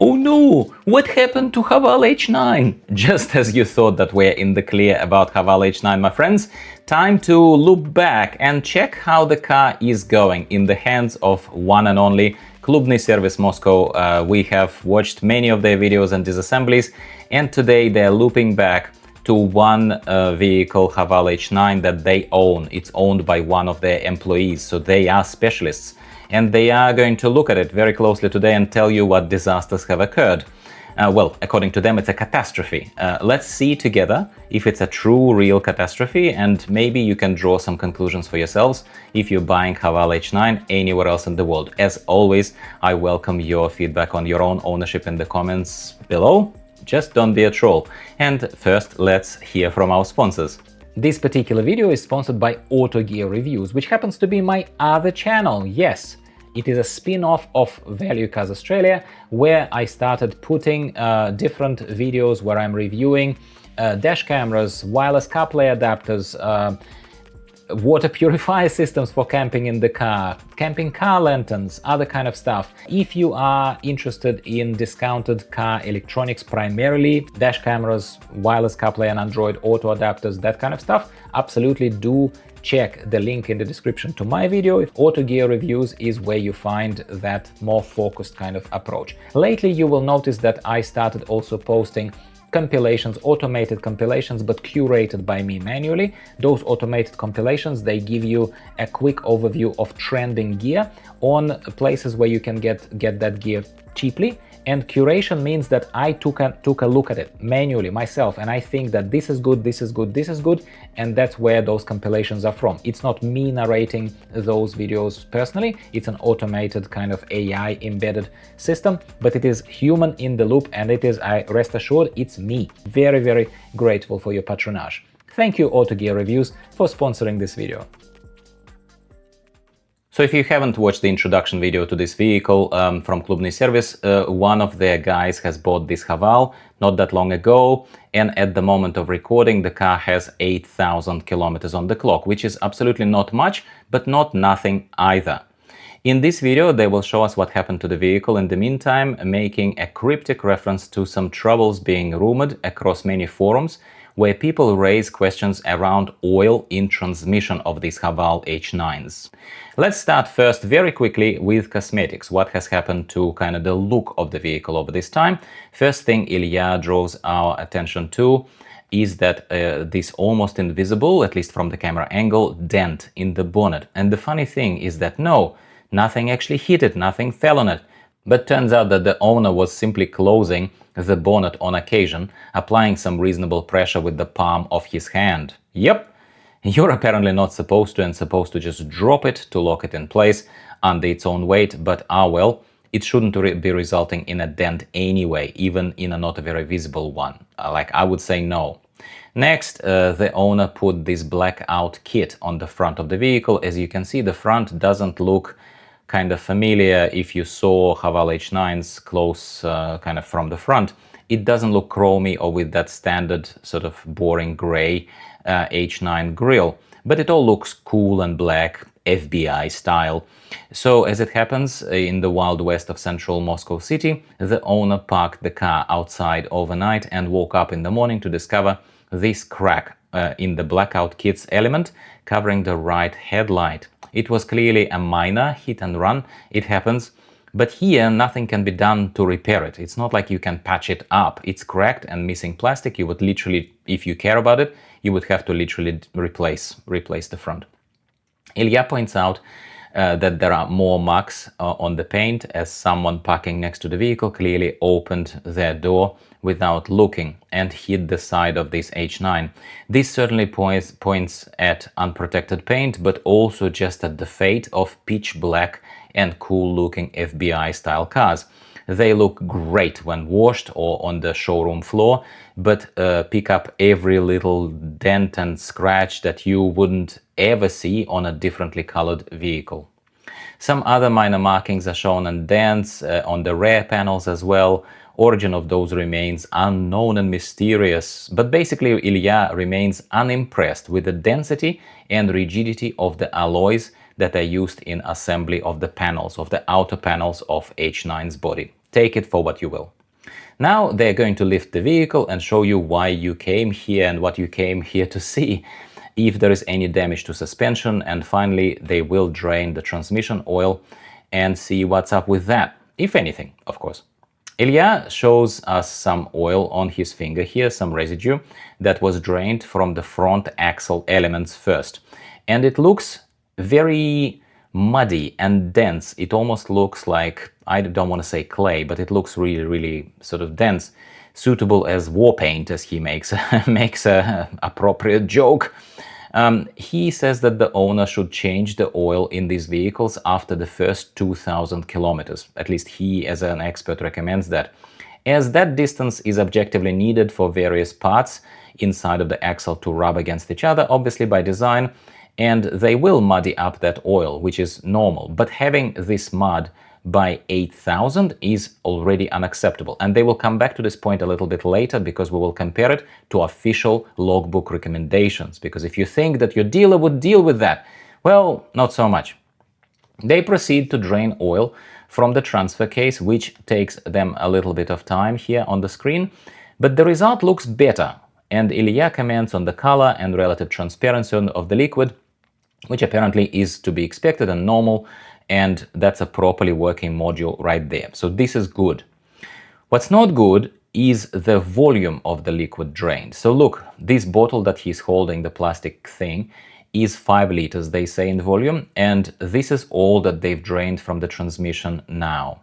Oh no! What happened to HAVAL H9? Just as you thought that we're in the clear about HAVAL H9, my friends, time to look back and check how the car is going in the hands of one and only Klubniy Servis Moscow. We have watched many of their videos and disassemblies, and today they're looping back to one vehicle, HAVAL H9, that they own. It's owned by one of their employees, so they are specialists. And they are going to look at it very closely today and tell you what disasters have occurred. Well, according to them, it's a catastrophe. Let's see together if it's a true, real catastrophe, and maybe you can draw some conclusions for yourselves if you're buying HAVAL H9 anywhere else in the world. As always, I welcome your feedback on your own ownership in the comments below. Just don't be a troll. And first, let's hear from our sponsors. This particular video is sponsored by Auto Gear Reviews, which happens to be my other channel. Yes, it is a spin-off of Value Cars Australia, where I started putting different videos where I'm reviewing dash cameras, wireless CarPlay adapters, water purifier systems for camping in the car, camping car lanterns, other kind of stuff. If you are interested in discounted car electronics, primarily dash cameras, wireless CarPlay and Android Auto adapters, that kind of stuff, absolutely do check the link in the description to my video. Auto Gear Reviews is where you find that more focused kind of approach. Lately, you will notice that I started also posting compilations, automated compilations, but curated by me manually. Those automated compilations, they give you a quick overview of trending gear on places where you can get that gear cheaply. And curation means that I took a look at it manually myself, and I think that this is good, this is good, this is good, and that's where those compilations are from. It's not me narrating those videos personally, it's an automated kind of AI embedded system, but it is human in the loop, and it is, I rest assured, it's me. Very, very grateful for your patronage. Thank you, Auto Gear Reviews, for sponsoring this video. So if you haven't watched the introduction video to this vehicle from Klubniy Servis, one of their guys has bought this HAVAL not that long ago, and at the moment of recording the car has 8,000 kilometers on the clock, which is absolutely not much, but not nothing either. In this video they will show us what happened to the vehicle in the meantime, making a cryptic reference to some troubles being rumored across many forums, where people raise questions around oil in transmission of these HAVAL H9s. Let's start first very quickly with cosmetics. What has happened to kind of the look of the vehicle over this time? First thing Ilya draws our attention to is that this almost invisible, at least from the camera angle, dent in the bonnet. And the funny thing is that no, nothing actually hit it, nothing fell on it. But turns out that the owner was simply closing the bonnet on occasion, applying some reasonable pressure with the palm of his hand. Yep, you're apparently not supposed to, and supposed to just drop it to lock it in place under its own weight, but well, it shouldn't be resulting in a dent anyway, even in a not a very visible one. Like, I would say no. Next, the owner put this blackout kit on the front of the vehicle. As you can see, the front doesn't look kind of familiar. If you saw HAVAL H9s close kind of from the front, it doesn't look chromy or with that standard sort of boring gray H9 grille, but it all looks cool and black, FBI style. So as it happens, in the wild west of central Moscow city, the owner parked the car outside overnight and woke up in the morning to discover this crack in the blackout kit's element covering the right headlight. It was clearly a minor hit and run, it happens, but here nothing can be done to repair it. It's not like you can patch it up. It's cracked and missing plastic. You would literally, if you care about it, you would have to literally replace the front. Ilya points out that there are more marks on the paint, as someone parking next to the vehicle clearly opened their door without looking and hit the side of this H9. This certainly points at unprotected paint, but also just at the fate of pitch black and cool looking FBI style cars. They look great when washed or on the showroom floor, but pick up every little dent and scratch that you wouldn't ever see on a differently colored vehicle. Some other minor markings are shown and dents on the rear panels as well. Origin of those remains unknown and mysterious, but basically Ilya remains unimpressed with the density and rigidity of the alloys that are used in assembly of the panels, of the outer panels of H9's body. take it for what you will. Now they're going to lift the vehicle and show you why you came here and what you came here to see, if there is any damage to suspension, and finally they will drain the transmission oil and see what's up with that, if anything, of course. Ilya shows us some oil on his finger here, some residue that was drained from the front axle elements first. And it looks very muddy and dense. It almost looks like, I don't want to say clay, but it looks really, really sort of dense, suitable as war paint, as he makes a appropriate joke. He says that the owner should change the oil in these vehicles after the first 2,000 kilometers. At least he, as an expert, recommends that, as that distance is objectively needed for various parts inside of the axle to rub against each other, obviously by design, and they will muddy up that oil, which is normal. But having this mud by 8,000 is already unacceptable. And they will come back to this point a little bit later, because we will compare it to official logbook recommendations. Because if you think that your dealer would deal with that, well, not so much. They proceed to drain oil from the transfer case, which takes them a little bit of time here on the screen, but the result looks better. And Ilya comments on the color and relative transparency of the liquid, which apparently is to be expected and normal, and that's a properly working module right there. So this is good. What's not good is the volume of the liquid drained. So look, this bottle that he's holding, the plastic thing, is 5 liters, they say, in volume, and this is all that they've drained from the transmission now,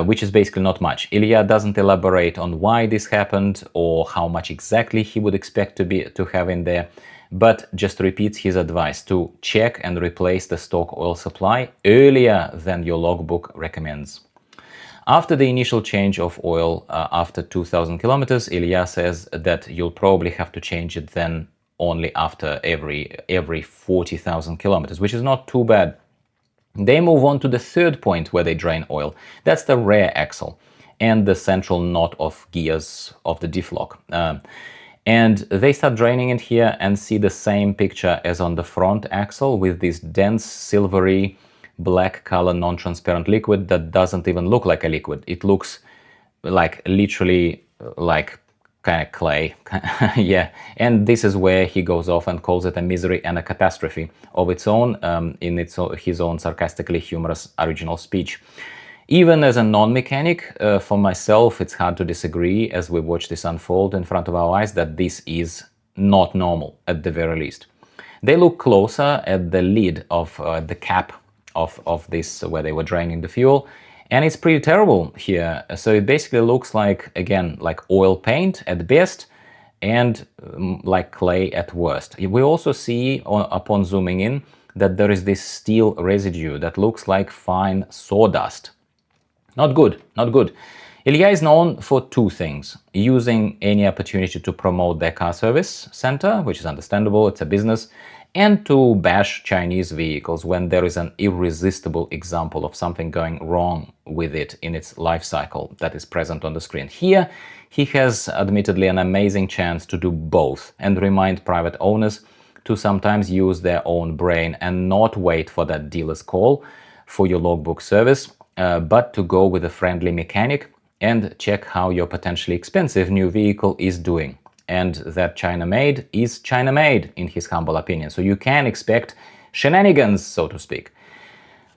which is basically not much. Ilya doesn't elaborate on why this happened or how much exactly he would expect to have in there, but just repeats his advice to check and replace the stock oil supply earlier than your logbook recommends. After the initial change of oil after 2,000 kilometers, Ilya says that you'll probably have to change it then only after every 40,000 kilometers, which is not too bad. They move on to the third point where they drain oil. That's the rear axle and the central knot of gears of the diff lock. And they start draining it here and see the same picture as on the front axle, with this dense silvery black color non-transparent liquid that doesn't even look like a liquid. It looks like literally like kind of clay. Yeah, and this is where he goes off and calls it a misery and a catastrophe of its own, in his own sarcastically humorous original speech. Even as a non-mechanic, for myself, it's hard to disagree, as we watch this unfold in front of our eyes, that this is not normal, at the very least. They look closer at the lid of the cap of this, where they were draining the fuel, and it's pretty terrible here. So it basically looks like, again, like oil paint at best, and like clay at worst. We also see, upon zooming in, that there is this steel residue that looks like fine sawdust. Not good, not good. Ilya is known for two things: using any opportunity to promote their car service center, which is understandable, it's a business, and to bash Chinese vehicles when there is an irresistible example of something going wrong with it in its life cycle that is present on the screen. Here, he has admittedly an amazing chance to do both and remind private owners to sometimes use their own brain and not wait for that dealer's call for your logbook service, but to go with a friendly mechanic and check how your potentially expensive new vehicle is doing. And that China-made is China-made, in his humble opinion. So you can expect shenanigans, so to speak.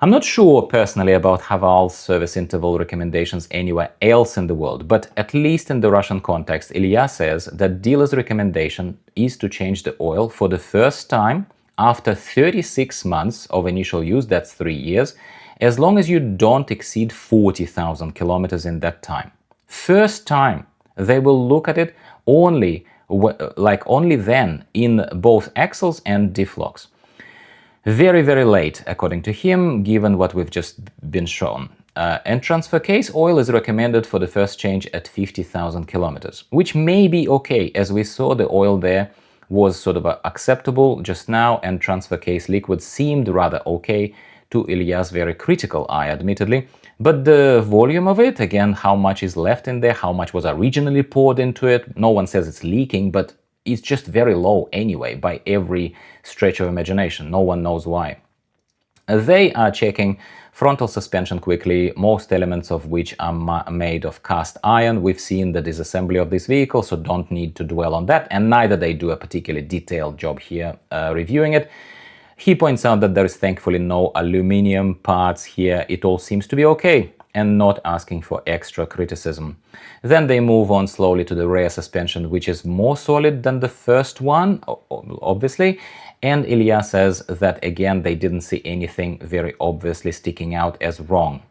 I'm not sure personally about HAVAL's service interval recommendations anywhere else in the world, but at least in the Russian context, Ilya says that dealer's recommendation is to change the oil for the first time after 36 months of initial use, that's 3 years, as long as you don't exceed 40,000 kilometers in that time. First time. They will look at it only then in both axles and diff locks. Very, very late, according to him, given what we've just been shown. And transfer case oil is recommended for the first change at 50,000 kilometers, which may be okay, as we saw the oil there was sort of acceptable just now, and transfer case liquid seemed rather okay to Ilya's very critical eye, admittedly. But the volume of it, again, how much is left in there, how much was originally poured into it, no one says it's leaking, but it's just very low anyway, by every stretch of imagination. No one knows why. They are checking Frontal suspension quickly, most elements of which are made of cast iron. We've seen the disassembly of this vehicle, so don't need to dwell on that, and neither they do a particularly detailed job here reviewing it. He points out that there is thankfully no aluminum parts here. It all seems to be okay, and not asking for extra criticism. Then they move on slowly to the rear suspension, which is more solid than the first one, obviously. And Ilya says that again, they didn't see anything very obviously sticking out as wrong,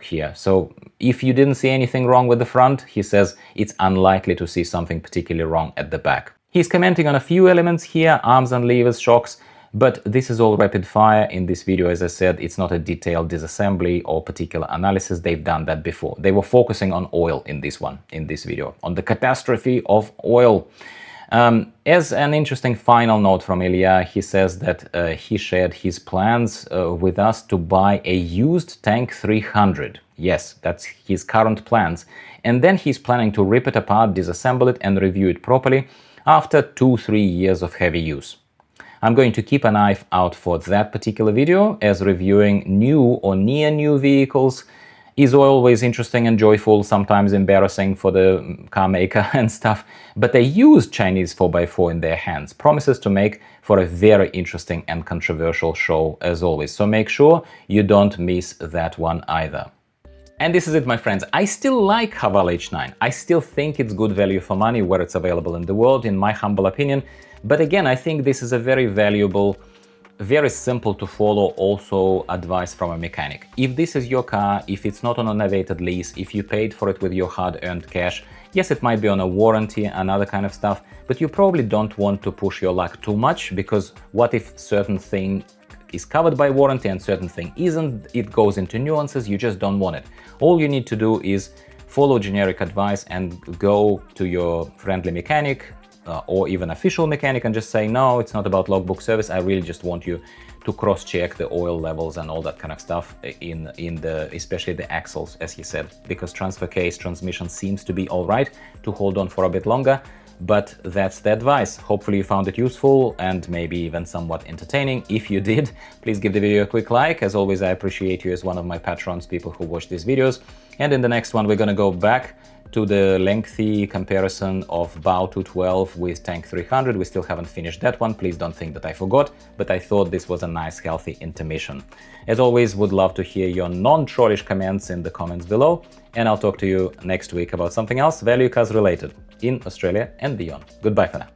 here. So if you didn't see anything wrong with the front, he says it's unlikely to see something particularly wrong at the back. He's commenting on a few elements here, arms and levers, shocks, but this is all rapid fire. In this video, as I said, it's not a detailed disassembly or particular analysis. They've done that before. They were focusing on oil in this video, on the catastrophe of oil. As an interesting final note from Ilya, he says that he shared his plans with us to buy a used Tank 300. Yes, that's his current plans. And then he's planning to rip it apart, disassemble it, and review it properly after 2-3 years of heavy use. I'm going to keep an eye out for that particular video, as reviewing new or near new vehicles is always interesting and joyful, sometimes embarrassing for the car maker and stuff, but a used Chinese 4x4 in their hands promises to make for a very interesting and controversial show as always, so make sure you don't miss that one either. And this is it, my friends. I still like HAVAL H9. I still think it's good value for money where it's available in the world, in my humble opinion. But again, I think this is a very valuable, very simple to follow also advice from a mechanic. If this is your car, if it's not on an elevated lease, if you paid for it with your hard-earned cash, yes, it might be on a warranty and other kind of stuff, but you probably don't want to push your luck too much, because what if certain thing is covered by warranty and certain thing isn't? It goes into nuances, you just don't want it. All you need to do is follow generic advice and go to your friendly mechanic or even official mechanic and just say, no, it's not about logbook service, I really just want you to cross-check the oil levels and all that kind of stuff in especially the axles, as he said, because transfer case transmission seems to be all right to hold on for a bit longer. But that's the advice. Hopefully you found it useful and maybe even somewhat entertaining. If you did, please give the video a quick like. As always, I appreciate you as one of my patrons, people who watch these videos. And in the next one, we're going to go back to the lengthy comparison of BAO 212 with Tank 300. We still haven't finished that one. Please don't think that I forgot, but I thought this was a nice, healthy intermission. As always, would love to hear your non-trollish comments in the comments below, and I'll talk to you next week about something else value cars related in Australia and beyond. Goodbye for now.